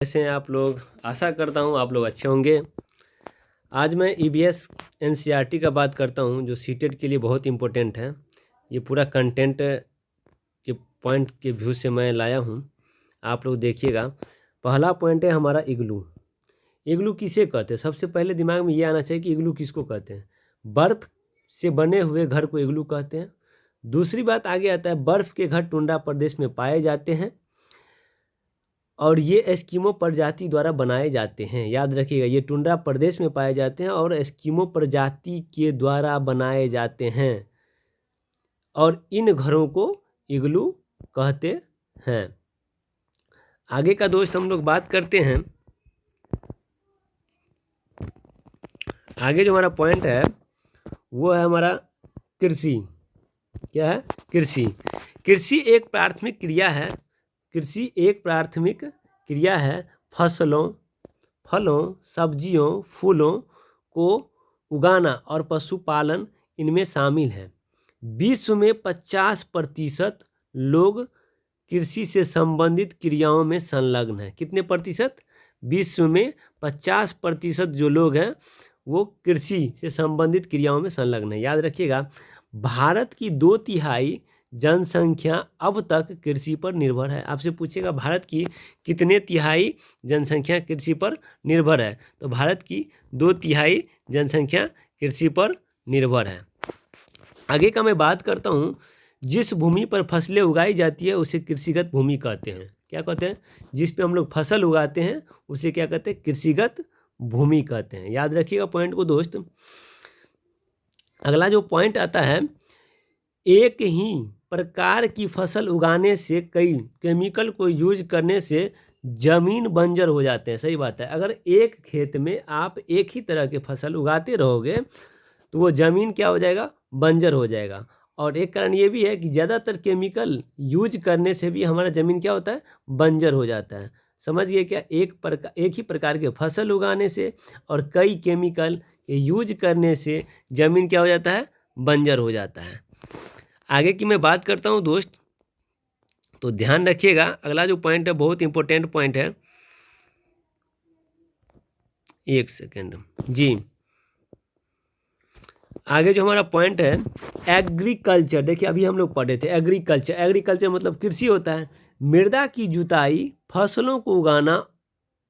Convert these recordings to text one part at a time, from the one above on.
कैसे हैं आप लोग। आशा करता हूँ आप लोग अच्छे होंगे। आज मैं ईवीएस एनसीईआरटी का बात करता हूँ जो सीटेट के लिए बहुत इम्पोर्टेंट है। ये पूरा कंटेंट के पॉइंट के व्यू से मैं लाया हूँ, आप लोग देखिएगा। पहला पॉइंट है हमारा इग्लू। इग्लू किसे कहते हैं? सबसे पहले दिमाग में ये आना चाहिए कि इग्लू किसको कहते हैं। बर्फ़ से बने हुए घर को इग्लू कहते हैं। दूसरी बात आगे आता है, बर्फ़ के घर टुंड्रा प्रदेश में पाए जाते हैं और ये एस्किमो प्रजाति द्वारा बनाए जाते हैं। याद रखिएगा, ये टुंड्रा प्रदेश में पाए जाते हैं और एस्किमो प्रजाति के द्वारा बनाए जाते हैं और इन घरों को इग्लू कहते हैं। आगे का दोस्त हम लोग बात करते हैं। आगे जो हमारा पॉइंट है वो है हमारा कृषि। क्या है? कृषि। कृषि एक प्राथमिक क्रिया है। कृषि एक प्राथमिक क्रिया है। फसलों, फलों, सब्जियों, फूलों को उगाना और पशुपालन इनमें शामिल है। विश्व में 50% लोग कृषि से संबंधित क्रियाओं में संलग्न हैं। कितने प्रतिशत? विश्व में 50% जो लोग हैं वो कृषि से संबंधित क्रियाओं में संलग्न है। याद रखिएगा, भारत की 2/3 जनसंख्या अब तक कृषि पर निर्भर है। आपसे पूछेगा भारत की कितने तिहाई जनसंख्या कृषि पर निर्भर है, तो भारत की 2/3 जनसंख्या कृषि पर निर्भर है। आगे का मैं बात करता हूँ। जिस भूमि पर फसलें उगाई जाती है उसे कृषिगत भूमि कहते हैं। क्या कहते हैं? जिस पे हम लोग फसल उगाते हैं उसे क्या कहते हैं? कृषिगत भूमि कहते हैं। याद रखिएगा पॉइंट को दोस्त। अगला जो पॉइंट आता है, एक ही प्रकार की फसल उगाने से कई केमिकल को यूज करने से जमीन बंजर हो जाते हैं। सही बात है। अगर एक खेत में आप एक ही तरह के फसल उगाते रहोगे तो वो ज़मीन क्या हो जाएगा? बंजर हो जाएगा। और एक कारण ये भी है कि ज़्यादातर केमिकल यूज करने से भी हमारा ज़मीन क्या होता है? बंजर हो जाता है। समझिए क्या? एक ही प्रकार के फसल उगाने से और कई केमिकल के यूज करने से ज़मीन क्या हो जाता है? बंजर हो जाता है। आगे की मैं बात करता हूँ दोस्त, तो ध्यान रखिएगा। अगला जो पॉइंट है बहुत इंपॉर्टेंट पॉइंट है। एक सेकेंड जी। आगे जो हमारा पॉइंट है एग्रीकल्चर। देखिए अभी हम लोग पढ़े थे एग्रीकल्चर। एग्रीकल्चर मतलब कृषि होता है। मृदा की जुताई, फसलों को उगाना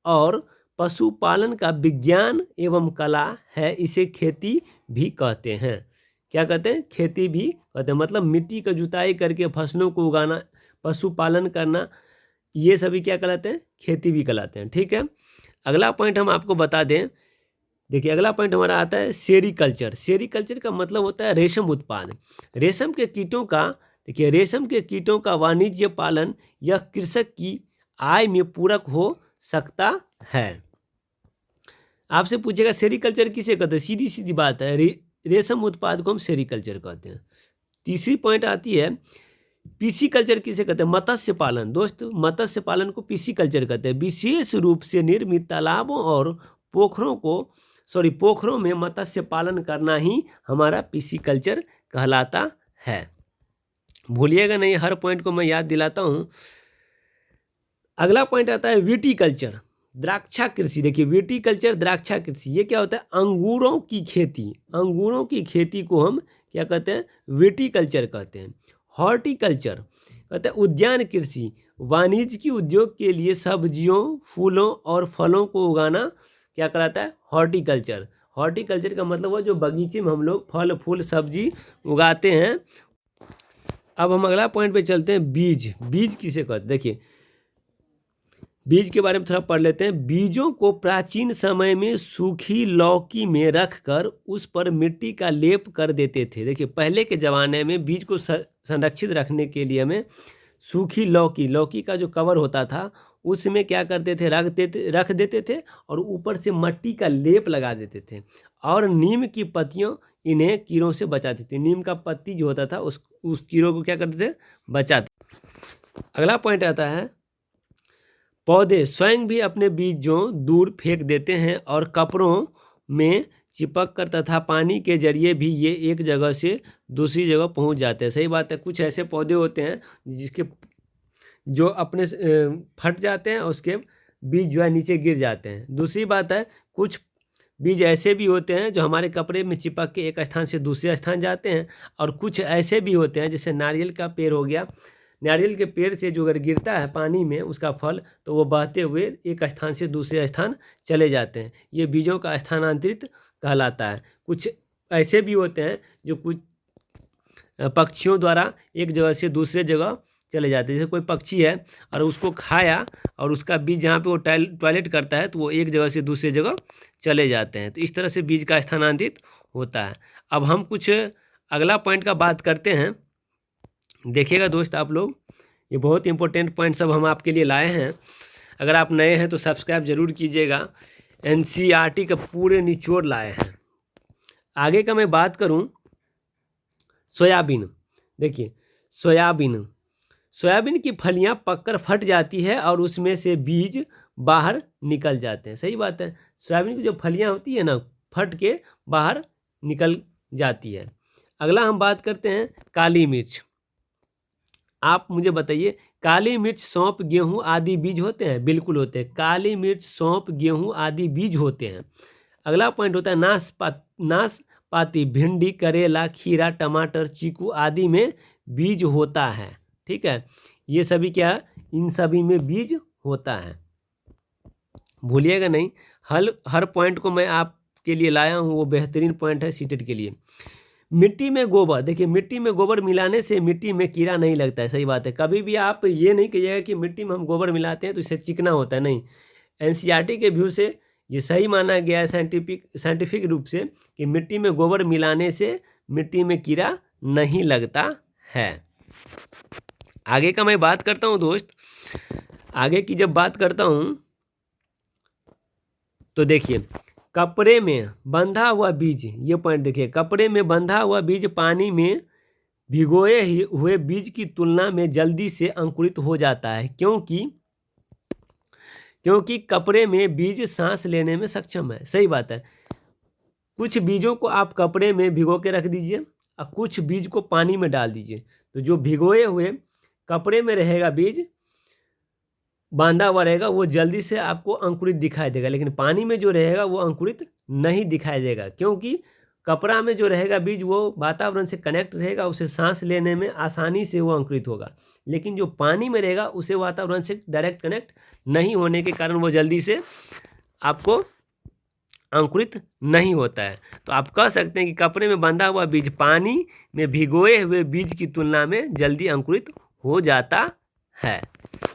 और पशुपालन का विज्ञान एवं कला है। इसे खेती भी कहते हैं। क्या कहते हैं? खेती भी कहते हैं। मतलब मिट्टी का जुताई करके फसलों को उगाना, पशुपालन करना, ये सभी क्या कहलाते हैं? खेती भी कहलाते हैं। ठीक है। अगला पॉइंट हम आपको बता दें। देखिए अगला पॉइंट हमारा आता है सेरीकल्चर। सेरीकल्चर का मतलब होता है रेशम उत्पादन। रेशम के कीटों का, देखिए रेशम के कीटों का वाणिज्य पालन यह कृषक की आय में पूरक हो सकता है। आपसे पूछेगा सेरीकल्चर किसे कहते हैं? सीधी सीधी बात है, रेशम उत्पाद को हम सेरीकल्चर कहते हैं। तीसरी पॉइंट आती है पीसीकल्चर किसे कहते हैं? मत्स्य पालन। दोस्त मत्स्य पालन को पीसीकल्चर कहते हैं। विशेष रूप से निर्मित तालाबों और पोखरों में मत्स्य पालन करना ही हमारा पीसीकल्चर कहलाता है। भूलिएगा नहीं, हर पॉइंट को मैं याद दिलाता हूँ। अगला पॉइंट आता है विटीकल्चर, द्राक्षा कृषि। देखिए विटीकल्चर, द्राक्षा कृषि, ये क्या होता है? अंगूरों की खेती। अंगूरों की खेती को हम क्या कहते हैं? विटीकल्चर कहते हैं। हॉर्टिकल्चर कहते हैं उद्यान कृषि, वाणिज्यिक उद्योग के लिए सब्जियों, फूलों और फलों को उगाना क्या कहलाता है? हॉर्टिकल्चर। हॉर्टिकल्चर का मतलब है जो बगीचे में हम लोग फल फूल सब्जी उगाते हैं। अब हम अगला पॉइंट पे चलते हैं, बीज। बीज किसे कहते हैं? देखिए बीज के बारे में थोड़ा पढ़ लेते हैं। बीजों को प्राचीन समय में सूखी लौकी में रखकर उस पर मिट्टी का लेप कर देते थे। देखिए पहले के ज़माने में बीज को संरक्षित रखने के लिए हमें सूखी लौकी का जो कवर होता था उसमें क्या करते थे? रख देते थे और ऊपर से मिट्टी का लेप लगा देते थे। और नीम की पत्तियों इन्हें कीड़ों से बचाती थी। नीम का पत्ती जो होता था उस कीड़ों को क्या करते थे? बचाते। अगला पॉइंट आता है पौधे स्वयं भी अपने बीजों दूर फेंक देते हैं और कपड़ों में चिपक कर तथा पानी के जरिए भी ये एक जगह से दूसरी जगह पहुंच जाते हैं। सही बात है। कुछ ऐसे पौधे होते हैं जिसके जो अपने फट जाते हैं, उसके बीज जो है नीचे गिर जाते हैं। दूसरी बात है, कुछ बीज ऐसे भी होते हैं जो हमारे कपड़े में चिपक के एक स्थान से दूसरे स्थान जाते हैं, और कुछ ऐसे भी होते हैं जैसे नारियल का पेड़ हो गया, नारियल के पेड़ से जो अगर गिरता है पानी में उसका फल, तो वो बहते हुए एक स्थान से दूसरे स्थान चले जाते हैं। ये बीजों का स्थानांतरित कहलाता है। कुछ ऐसे भी होते हैं जो कुछ पक्षियों द्वारा एक जगह से दूसरे जगह चले जाते हैं। जैसे कोई पक्षी है और उसको खाया और उसका बीज जहाँ पे वो टॉयलेट करता है तो वो एक जगह से दूसरे जगह चले जाते हैं। तो इस तरह से बीज का स्थानांतरित होता है। अब हम कुछ अगला पॉइंट का बात करते हैं। देखिएगा दोस्त आप लोग, ये बहुत इंपॉर्टेंट पॉइंट सब हम आपके लिए लाए हैं। अगर आप नए हैं तो सब्सक्राइब जरूर कीजिएगा। NCERT का पूरे निचोड़ लाए हैं। आगे का मैं बात करूं, सोयाबीन। देखिए सोयाबीन की फलियां पककर फट जाती है और उसमें से बीज बाहर निकल जाते हैं। सही बात है, सोयाबीन की जो फलियां होती है ना, फट के बाहर निकल जाती है। अगला हम बात करते हैं काली मिर्च। आप मुझे बताइए, काली मिर्च, सौंफ, गेहूं आदि बीज होते हैं? बिल्कुल होते हैं। काली मिर्च, सौंफ, गेहूं आदि बीज होते हैं। अगला पॉइंट होता है नाशपाती, भिंडी, करेला, खीरा, टमाटर, चीकू आदि में बीज होता है। ठीक है, ये सभी क्या, इन सभी में बीज होता है। भूलिएगा नहीं, हर पॉइंट को मैं आपके लिए लाया हूँ, वो बेहतरीन पॉइंट है सीटेट के लिए। मिट्टी में गोबर, देखिए मिट्टी में गोबर मिलाने से मिट्टी में कीड़ा नहीं लगता है। सही बात है, कभी भी आप ये नहीं कहिएगा कि मिट्टी में हम गोबर मिलाते हैं तो इससे चिकना होता है, नहीं। NCERT के व्यू से ये सही माना गया है साइंटिफिक रूप से कि मिट्टी में गोबर मिलाने से मिट्टी में कीड़ा नहीं लगता है। आगे का मैं बात करता हूँ दोस्त, आगे की जब बात करता हूँ तो देखिए, कपड़े में बंधा हुआ बीज, ये पॉइंट देखिए, कपड़े में बंधा हुआ बीज पानी में भिगोए हुए बीज की तुलना में जल्दी से अंकुरित हो जाता है, क्योंकि कपड़े में बीज सांस लेने में सक्षम है। सही बात है, कुछ बीजों को आप कपड़े में भिगो के रख दीजिए और कुछ बीज को पानी में डाल दीजिए, तो जो भिगोए हुए कपड़े में रहेगा बीज, बांधा हुआ रहेगा, वो जल्दी से आपको अंकुरित दिखाई देगा, लेकिन पानी में जो रहेगा वो अंकुरित नहीं दिखाई देगा, क्योंकि कपड़ा में जो रहेगा बीज वो वातावरण से कनेक्ट रहेगा, उसे सांस लेने में आसानी से वो अंकुरित होगा। लेकिन जो पानी में रहेगा उसे वातावरण से डायरेक्ट कनेक्ट नहीं होने के कारण वो जल्दी से आपको अंकुरित नहीं होता है। तो आप कह सकते हैं कि कपड़े में बंधा हुआ बीज पानी में भिगोए हुए बीज की तुलना में जल्दी अंकुरित हो जाता है।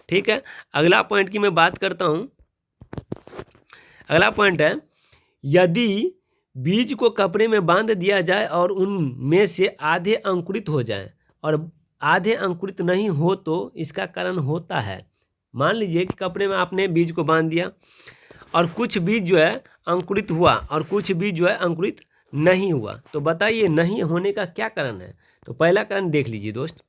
ठीक है, अगला पॉइंट की मैं बात करता हूं। अगला पॉइंट है, यदि बीज को कपड़े में बांध दिया जाए और उनमें से आधे अंकुरित हो जाएं और आधे अंकुरित नहीं हो तो इसका कारण होता है। मान लीजिए कि कपड़े में आपने बीज को बांध दिया और कुछ बीज जो है अंकुरित हुआ और कुछ बीज जो है अंकुरित नहीं हुआ, तो बताइए नहीं होने का क्या कारण है? तो पहला कारण देख लीजिए दोस्त।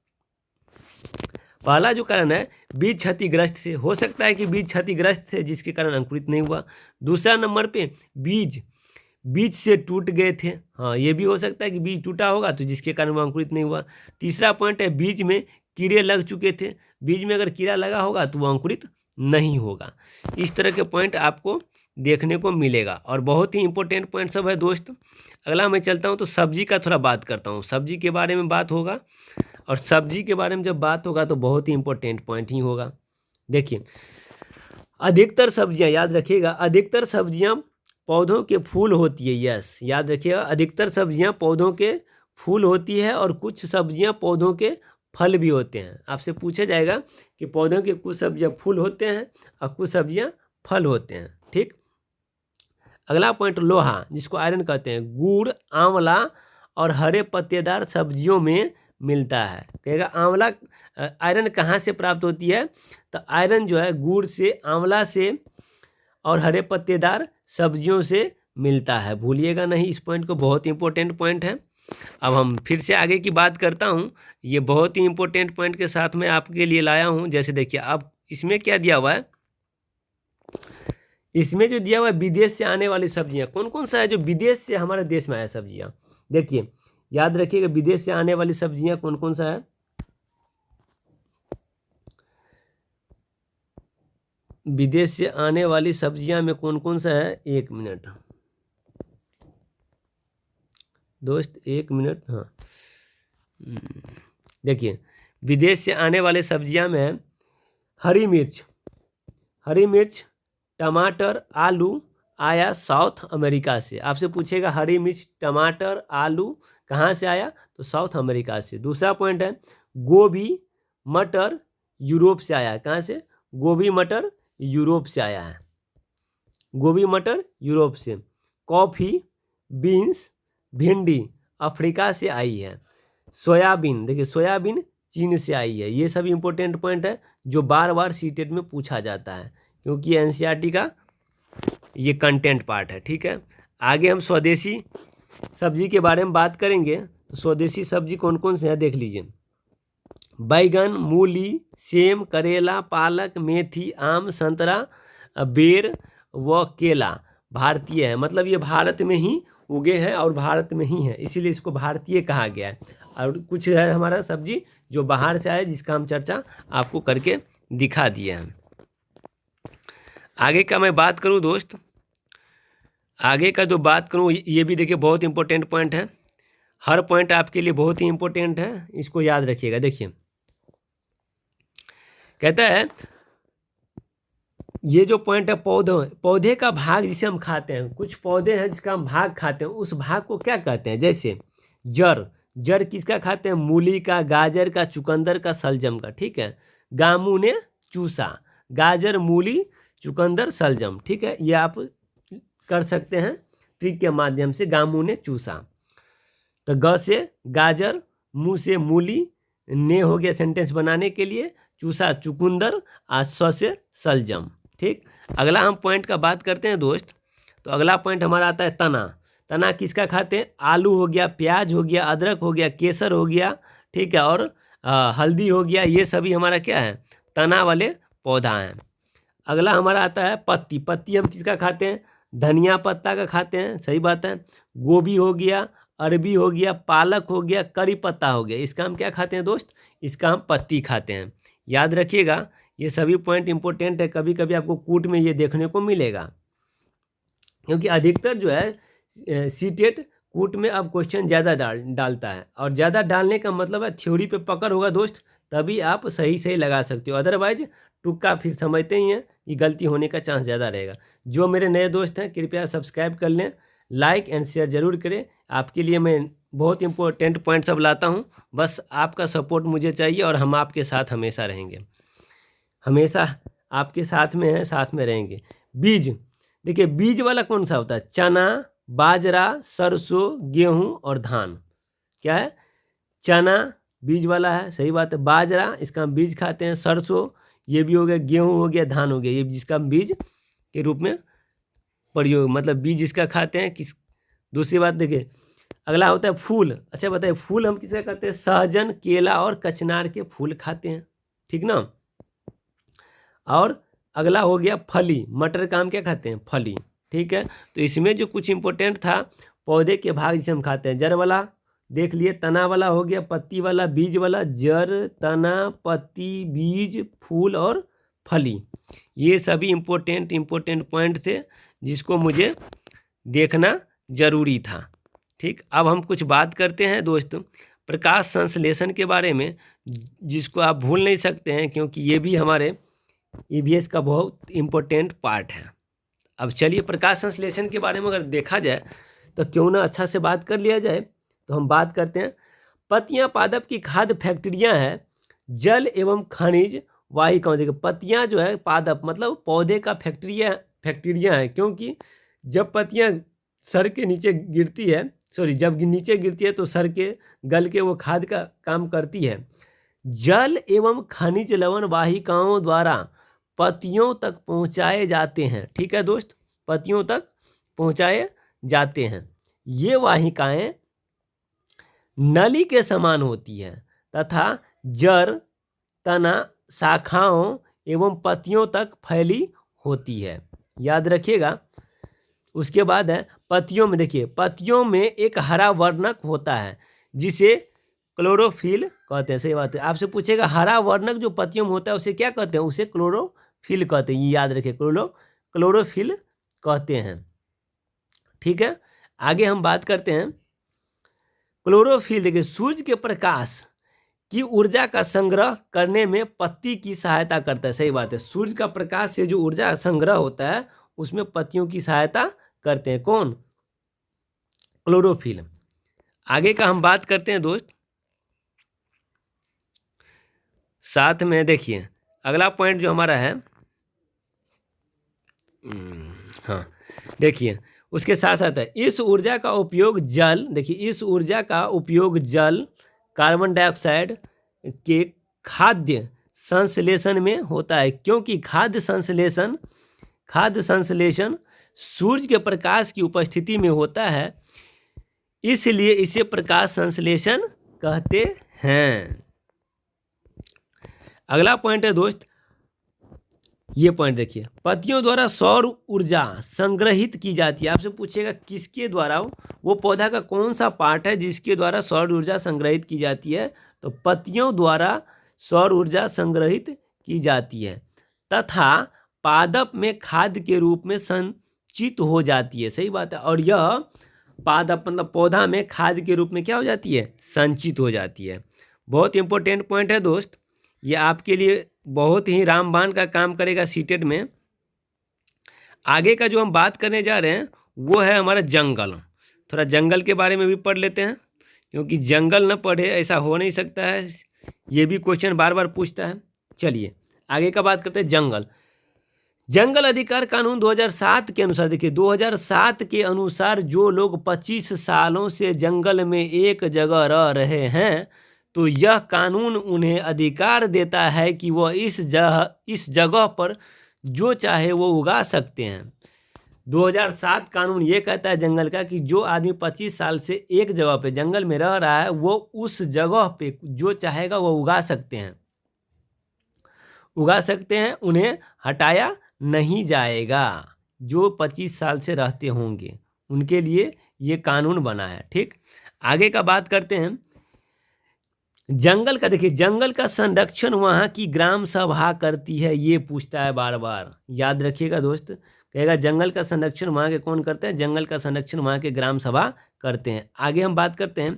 पहला जो कारण है, बीज क्षतिग्रस्त से, हो सकता है कि बीज क्षतिग्रस्त थे जिसके कारण अंकुरित नहीं हुआ। दूसरा नंबर पे, बीज से टूट गए थे, हाँ ये भी हो सकता है कि बीज टूटा होगा तो जिसके कारण वो अंकुरित नहीं हुआ। तीसरा पॉइंट है, बीज में कीड़े लग चुके थे, बीज में अगर कीड़ा लगा होगा तो वो अंकुरित नहीं होगा। इस तरह के पॉइंट आपको देखने को मिलेगा और बहुत ही इंपॉर्टेंट पॉइंट सब है दोस्त। अगला मैं चलता हूँ तो सब्जी का थोड़ा बात करता हूँ, सब्जी के बारे में बात होगा और सब्जी के बारे में जब बात होगा तो बहुत ही इंपॉर्टेंट पॉइंट ही होगा। देखिए, अधिकतर सब्जियां, याद रखिएगा, अधिकतर सब्जियां पौधों के फूल होती है। यस, याद रखिएगा, अधिकतर सब्जियां पौधों के फूल होती है और कुछ सब्जियां पौधों के फल भी होते हैं। आपसे पूछा जाएगा कि पौधों के कुछ सब्जियां फूल होते हैं और कुछ सब्जियां फल होते हैं। ठीक, अगला पॉइंट, लोहा, जिसको आयरन कहते हैं, गुड़, आंवला और हरे पत्तेदार सब्जियों में मिलता है। कहेगा आंवला, आयरन कहाँ से प्राप्त होती है? तो आयरन जो है गुड़ से, आंवला से और हरे पत्तेदार सब्जियों से मिलता है। भूलिएगा नहीं इस पॉइंट को, बहुत इंपॉर्टेंट पॉइंट है। अब हम फिर से आगे की बात करता हूँ, ये बहुत ही इंपॉर्टेंट पॉइंट के साथ मैं आपके लिए लाया हूँ। जैसे देखिए, अब इसमें क्या दिया हुआ है, इसमें जो दिया हुआ है विदेश से आने वाली सब्जियां, कौन कौन सा है जो विदेश से हमारे देश में आया सब्जियां? देखिए, याद रखिएगा, विदेश से आने वाली सब्जियां कौन कौन सा है? विदेश से आने वाली सब्जियां में कौन कौन सा है? 1 मिनट दोस्त, 1 मिनट। हाँ, देखिए, विदेश से आने वाले सब्जियां में है हरी मिर्च, टमाटर, आलू आया साउथ अमेरिका से। आपसे पूछेगा हरी मिर्च, टमाटर, आलू कहाँ से आया? तो साउथ अमेरिका से। दूसरा पॉइंट है गोभी, मटर यूरोप से आया है। कहाँ से? गोभी मटर यूरोप से आया है, गोभी मटर यूरोप से। कॉफ़ी, बीन्स, भिंडी अफ्रीका से आई है। सोयाबीन, देखिए सोयाबीन चीन से आई है। ये सब इंपॉर्टेंट पॉइंट है जो बार बार सीटेट में पूछा जाता है, क्योंकि एनसीईआरटी का ये कंटेंट पार्ट है। ठीक है, आगे हम स्वदेशी सब्जी के बारे में बात करेंगे। तो स्वदेशी सब्जी कौन कौन से हैं देख लीजिए। बैगन, मूली, सेम, करेला, पालक, मेथी, आम, संतरा, बेर व केला भारतीय है। मतलब ये भारत में ही उगे हैं और भारत में ही है, इसीलिए इसको भारतीय कहा गया है। और कुछ है हमारा सब्जी जो बाहर से आया, जिसका हम चर्चा आपको करके दिखा दिए हैं। आगे का मैं बात करूं दोस्त, आगे का जो बात करूं ये भी देखिए बहुत इंपॉर्टेंट पॉइंट है। हर पॉइंट आपके लिए बहुत ही इंपॉर्टेंट है, इसको याद रखिएगा। देखिए, कहता है ये जो पॉइंट है पौधे का भाग जिसे हम खाते हैं, कुछ पौधे हैं जिसका हम भाग खाते हैं, उस भाग को क्या कहते हैं? जैसे जड़ किसका खाते हैं? मूली का, गाजर का, चुकंदर का, सलजम का। ठीक है, गामू ने चूसा, गाजर, मूली, चुकंदर, सलजम। ठीक है, ये आप कर सकते हैं ट्रिक के माध्यम से। गामू ने चूसा, तो ग से गाजर, मुँह से मूली, ने हो गया सेंटेंस बनाने के लिए, चूसा चुकंदर, स से सलजम। ठीक, अगला हम पॉइंट का बात करते हैं दोस्त। तो अगला पॉइंट हमारा आता है तना किसका खाते हैं? आलू हो गया, प्याज हो गया, अदरक हो गया, केसर हो गया, ठीक है, और हल्दी हो गया। ये सभी हमारा क्या है? तना वाले पौधा हैं। अगला हमारा आता है पत्ती हम किसका खाते हैं? धनिया पत्ता का खाते हैं, सही बात है। गोभी हो गया, अरबी हो गया, पालक हो गया, करी पत्ता हो गया, इसका हम क्या खाते हैं दोस्त? इसका हम पत्ती खाते हैं। याद रखिएगा, ये सभी पॉइंट इंपॉर्टेंट है। कभी कभी आपको कूट में ये देखने को मिलेगा, क्योंकि अधिकतर जो है सीटेट कूट में अब क्वेश्चन ज़्यादा डालता है, और ज़्यादा डालने का मतलब है थ्योरी पे पकड़ होगा दोस्त, तभी आप सही लगा सकते हो। अदरवाइज टुक्का फिर समझते ही हैं, ये गलती होने का चांस ज़्यादा रहेगा। जो मेरे नए दोस्त हैं कृपया सब्सक्राइब कर लें, लाइक एंड शेयर ज़रूर करें। आपके लिए मैं बहुत इंपॉर्टेंट पॉइंट सब लाता हूँ, बस आपका सपोर्ट मुझे चाहिए, और हम आपके साथ हमेशा रहेंगे, हमेशा आपके साथ में हैं, साथ में रहेंगे। बीज, देखिए बीज वाला कौन सा होता है? चना, बाजरा, सरसों, गेहूं और धान। क्या है? चना बीज वाला है, सही बात है। बाजरा इसका हम बीज खाते हैं, सरसों ये भी हो गया, गेहूं हो गया, धान हो गया, ये जिसका हम बीज के रूप में प्रयोग, मतलब बीज इसका खाते हैं। किस दूसरी बात देखिए, अगला होता है फूल। अच्छा बताइए, फूल हम किसका खाते हैं? सहजन, केला और कचनार के फूल खाते हैं, ठीक ना। और अगला हो गया फली, मटर का हम क्या खाते हैं? फली, ठीक है। तो इसमें जो कुछ इंपॉर्टेंट था, पौधे के भाग जिसे हम खाते हैं, जड़ वाला देख लिए, तना वाला हो गया, पत्ती वाला, बीज वाला, जड़, तना, पत्ती, बीज, फूल और फली। ये सभी इंपॉर्टेंट पॉइंट थे जिसको मुझे देखना जरूरी था। ठीक, अब हम कुछ बात करते हैं दोस्तों प्रकाश संश्लेषण के बारे में, जिसको आप भूल नहीं सकते हैं, क्योंकि ये भी हमारे ईवीएस का बहुत इम्पोर्टेंट पार्ट है। अब चलिए प्रकाश संश्लेषण के बारे में अगर देखा जाए तो क्यों ना अच्छा से बात कर लिया जाए। तो हम बात करते हैं, पत्तियां पादप की खाद्य फैक्ट्रियां हैं, जल एवं खनिज वाहिकाओं। देखिए पत्तियां जो है पादप मतलब पौधे का फैक्ट्रियां हैं, क्योंकि जब पत्तियां सर के नीचे गिरती है, जब नीचे गिरती है तो सर के गल के वो खाद का काम करती है। जल एवं खनिज लवण वाहिकाओं द्वारा पत्तियों तक पहुंचाए जाते हैं। ठीक है दोस्त, पत्तियों तक पहुंचाए जाते हैं। ये वाहिकाएं नली के समान होती हैं तथा जड़, तना, शाखाओं एवं पत्तियों तक फैली होती है। याद रखिएगा। उसके बाद है पत्तियों में, देखिए पत्तियों में एक हरा वर्णक होता है जिसे क्लोरोफिल कहते हैं। सही बात है। आपसे पूछेगा हरा वर्णक जो पत्तियों में होता है उसे क्या कहते हैं? उसे क्लोरोफिल क्लोरोफिल कहते हैं, ये याद रखिए, क्लोरोफिल कहते हैं। ठीक है, आगे हम बात करते हैं क्लोरोफिल। देखिए, सूर्य के प्रकाश की ऊर्जा का संग्रह करने में पत्ती की सहायता करता है। सही बात है, सूर्य का प्रकाश से जो ऊर्जा संग्रह होता है उसमें पत्तियों की सहायता करते हैं। कौन? क्लोरोफिल। आगे का हम बात करते हैं दोस्त, साथ में देखिए अगला पॉइंट जो हमारा है, हाँ देखिए, उसके साथ साथ है इस ऊर्जा का उपयोग जल, देखिए इस ऊर्जा का उपयोग जल, कार्बन डाइऑक्साइड के खाद्य संश्लेषण में होता है, क्योंकि खाद्य संश्लेषण सूर्य के प्रकाश की उपस्थिति में होता है, इसलिए इसे प्रकाश संश्लेषण कहते हैं। अगला पॉइंट है दोस्त, ये पॉइंट देखिए, पत्तियों द्वारा सौर ऊर्जा संग्रहित की जाती है। आपसे पूछेगा किसके द्वारा, वो पौधा का कौन सा पार्ट है जिसके द्वारा सौर ऊर्जा संग्रहित की जाती है, तो पत्तियों द्वारा सौर ऊर्जा संग्रहित की जाती है तथा पादप में खाद्य के रूप में संचित हो जाती है। सही बात है, और यह पादप मतलब पौधा में खाद्य के रूप में क्या हो जाती है? संचित हो जाती है। बहुत इंपॉर्टेंट पॉइंट है दोस्त, ये आपके लिए बहुत ही रामबाण का काम करेगा सीटेट में। आगे का जो हम बात करने जा रहे हैं वो है हमारा जंगल। थोड़ा जंगल के बारे में भी पढ़ लेते हैं, क्योंकि जंगल न पढ़े ऐसा हो नहीं सकता है, ये भी क्वेश्चन बार बार पूछता है। चलिए आगे का बात करते हैं, जंगल अधिकार कानून 2007 के अनुसार। देखिए 2007 के अनुसार जो लोग 25 सालों से जंगल में एक जगह रह रहे हैं, तो यह कानून उन्हें अधिकार देता है कि वह इस जगह पर जो चाहे वो उगा सकते हैं। 2007 कानून ये कहता है जंगल का कि जो आदमी 25 साल से एक जगह पे जंगल में रह रहा है, वो उस जगह पे जो चाहेगा वो उगा सकते हैं, उन्हें हटाया नहीं जाएगा। जो 25 साल से रहते होंगे उनके लिए ये कानून बना है। ठीक, आगे का बात करते हैं जंगल का। देखिए जंगल का संरक्षण वहाँ की ग्राम सभा करती है, ये पूछता है बार बार, याद रखिएगा दोस्त। कहेगा जंगल का संरक्षण वहाँ के कौन करते हैं? जंगल का संरक्षण वहाँ के ग्राम सभा करते हैं। आगे हम बात करते हैं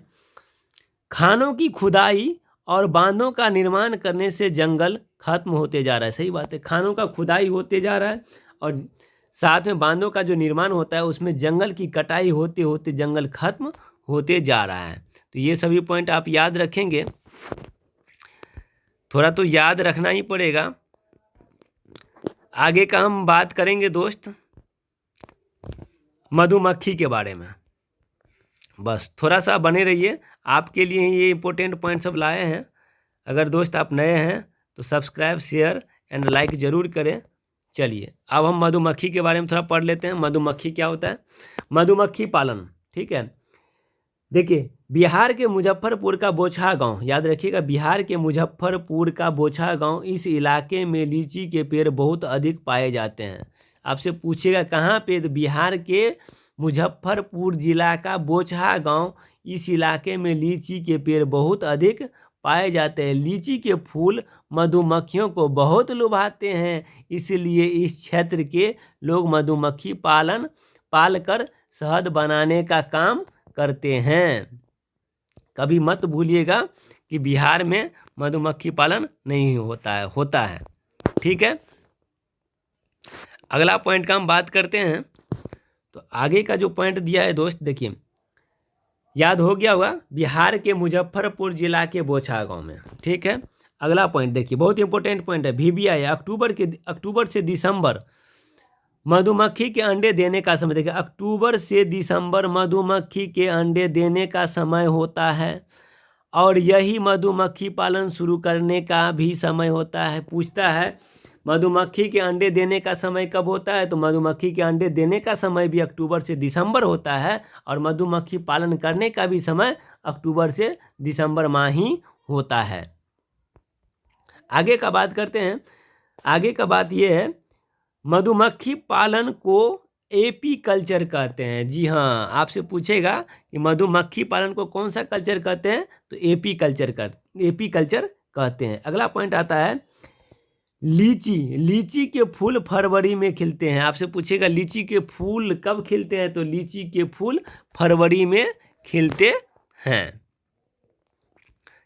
खानों की खुदाई और बांधों का निर्माण करने से जंगल खत्म होते जा रहा है। सही बात है, खानों का खुदाई होते जा रहा है और साथ में बांधों का जो निर्माण होता है उसमें जंगल की कटाई होते होते जंगल खत्म होते जा रहा है। तो ये सभी पॉइंट आप याद रखेंगे, थोड़ा तो याद रखना ही पड़ेगा। आगे का हम बात करेंगे दोस्त मधुमक्खी के बारे में। बस थोड़ा सा बने रहिए, आपके लिए ये इंपॉर्टेंट पॉइंट सब लाए हैं। अगर दोस्त आप नए हैं तो सब्सक्राइब, शेयर एंड लाइक ज़रूर करें। चलिए अब हम मधुमक्खी के बारे में थोड़ा पढ़ लेते हैं। मधुमक्खी क्या होता है? मधुमक्खी पालन। ठीक है, देखिए बिहार के मुजफ्फरपुर का बोचहा गांव, याद रखिएगा बिहार के मुजफ्फरपुर का बोचहा गांव, इस इलाके में लीची के पेड़ बहुत अधिक पाए जाते हैं। आपसे पूछेगा कहाँ पे? तो बिहार के मुजफ्फरपुर जिला का बोचहा गांव, इस इलाके में लीची के पेड़ बहुत अधिक पाए जाते हैं। लीची के फूल मधुमक्खियों को बहुत लुभाते हैं, इसलिए इस क्षेत्र के लोग मधुमक्खी पालकर शहद बनाने का काम करते हैं। कभी मत भूलिएगा कि बिहार में मधुमक्खी पालन नहीं होता है। ठीक है, अगला पॉइंट का हम बात करते हैं। तो आगे का जो पॉइंट दिया है दोस्त, देखिए याद हो गया होगा, बिहार के मुजफ्फरपुर जिला के बोचहा गांव में। ठीक है, अगला पॉइंट देखिए बहुत इंपॉर्टेंट पॉइंट है। VBI अक्टूबर से दिसंबर मधुमक्खी के अंडे देने का समय। देखिए अक्टूबर से दिसंबर मधुमक्खी के अंडे देने का समय होता है और यही मधुमक्खी पालन शुरू करने का भी समय होता है। पूछता है मधुमक्खी के अंडे देने का समय कब होता है? तो मधुमक्खी के अंडे देने का समय भी अक्टूबर से दिसंबर होता है और मधुमक्खी पालन करने का भी समय अक्टूबर से दिसंबर माह ही होता है। आगे का बात करते हैं। आगे का बात यह है मधुमक्खी पालन को एपी कल्चर कहते हैं। जी हाँ, आपसे पूछेगा कि मधुमक्खी पालन को कौन सा कल्चर कहते हैं? तो एपी कल्चर कहते हैं। अगला पॉइंट आता है लीची के फूल फरवरी में खिलते हैं। आपसे पूछेगा लीची के फूल कब खिलते हैं, तो लीची के फूल फरवरी में खिलते हैं।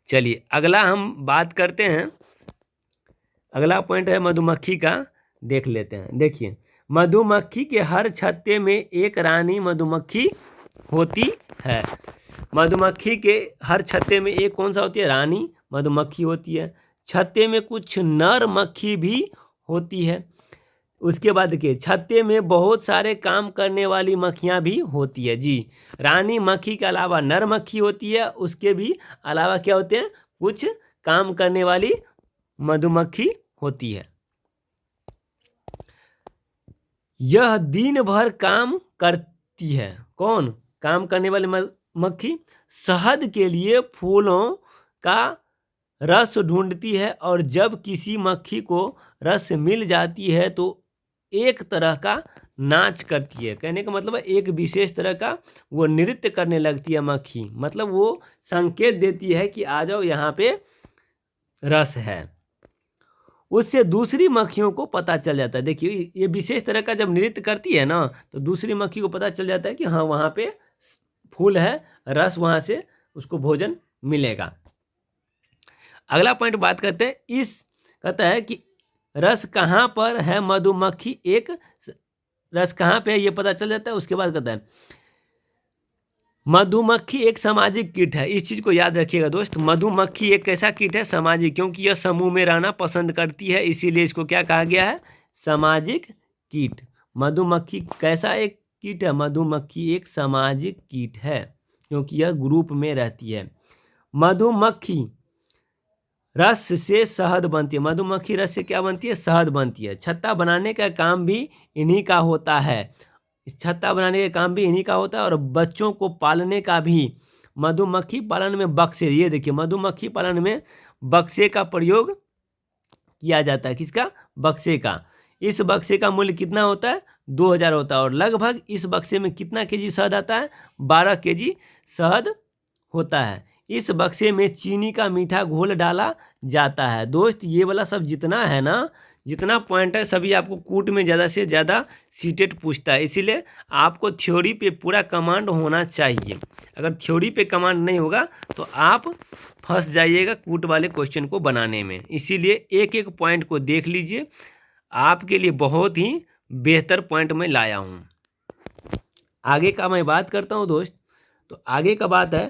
चलिए अगला हम बात करते हैं, अगला पॉइंट है मधुमक्खी का, देख लेते हैं। देखिए मधुमक्खी के हर छत्ते में एक रानी मधुमक्खी होती है। मधुमक्खी के हर छत्ते में एक कौन सा होती है, रानी मधुमक्खी होती है। छत्ते में कुछ नर मक्खी भी होती है। उसके बाद देखिए छत्ते में बहुत सारे काम करने वाली मक्खियाँ भी होती है। जी, रानी मक्खी के अलावा नर मक्खी होती है, उसके भी अलावा क्या होते हैं, कुछ काम करने वाली मधुमक्खी होती है। यह दिन भर काम करती है। कौन काम करने वाली मक्खी? शहद के लिए फूलों का रस ढूंढती है, और जब किसी मक्खी को रस मिल जाती है तो एक तरह का नाच करती है। कहने का मतलब है एक विशेष तरह का वो नृत्य करने लगती है मक्खी, मतलब वो संकेत देती है कि आ जाओ यहाँ पे रस है। उससे दूसरी मक्खियों को पता चल जाता है। देखिए ये विशेष तरह का जब नृत्य करती है ना, तो दूसरी मक्खी को पता चल जाता है कि हाँ वहाँ पे फूल है, रस वहाँ से उसको भोजन मिलेगा। अगला पॉइंट बात करते हैं, इस कहता है कि रस कहाँ पर है, मधुमक्खी एक रस कहाँ पे है ये पता चल जाता है। उसके बाद कहता है मधुमक्खी एक सामाजिक कीट है। इस चीज़ को याद रखिएगा दोस्त, मधुमक्खी एक कैसा कीट है, सामाजिक, क्योंकि यह समूह में रहना पसंद करती है, इसीलिए इसको क्या कहा गया है, सामाजिक कीट। मधुमक्खी कैसा एक कीट है, मधुमक्खी एक सामाजिक कीट है, क्योंकि यह ग्रुप में रहती है। मधुमक्खी रस से शहद बनती है। मधुमक्खी रस से क्या बनती है, शहद बनती है। छत्ता बनाने का काम भी इन्हीं का होता है। छत्ता बनाने का काम भी इन्हीं का होता है, और बच्चों को पालने का भी। मधुमक्खी पालन में बक्से, ये देखिए मधुमक्खी पालन में बक्से का प्रयोग किया जाता है। किसका, बक्से का। इस बक्से का मूल्य कितना होता है, 2000 होता है, और लगभग इस बक्से में कितना केजी शहद आता है, 12 केजी शहद होता है। इस बक्से में चीनी का मीठा घोल डाला जाता है। दोस्त ये वाला सब जितना है ना, जितना पॉइंट है सभी आपको कूट में ज़्यादा से ज़्यादा सीटेट पूछता है, इसीलिए आपको थ्योरी पे पूरा कमांड होना चाहिए। अगर थ्योरी पे कमांड नहीं होगा तो आप फंस जाइएगा कूट वाले क्वेश्चन को बनाने में। इसीलिए एक एक पॉइंट को देख लीजिए, आपके लिए बहुत ही बेहतर पॉइंट मैं लाया हूँ। आगे का मैं बात करता हूँ दोस्त, तो आगे का बात है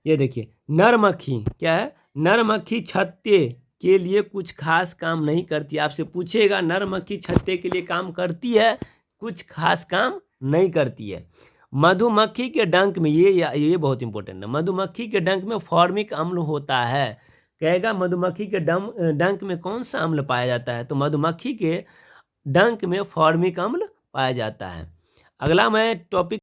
ये देखिए, नर मक्खी क्या है, नर मक्खी छत्ते के लिए कुछ खास काम नहीं करती। आपसे पूछेगा नर मक्खी छत्ते के लिए काम करती है, कुछ खास काम नहीं करती है। मधुमक्खी के डंक में, ये बहुत इंपॉर्टेंट है, मधुमक्खी के डंक में फॉर्मिक अम्ल होता है। कहेगा मधुमक्खी के डंक में कौन सा अम्ल पाया जाता है, तो मधुमक्खी के डंक में फॉर्मिक अम्ल पाया जाता है। अगला मैं टॉपिक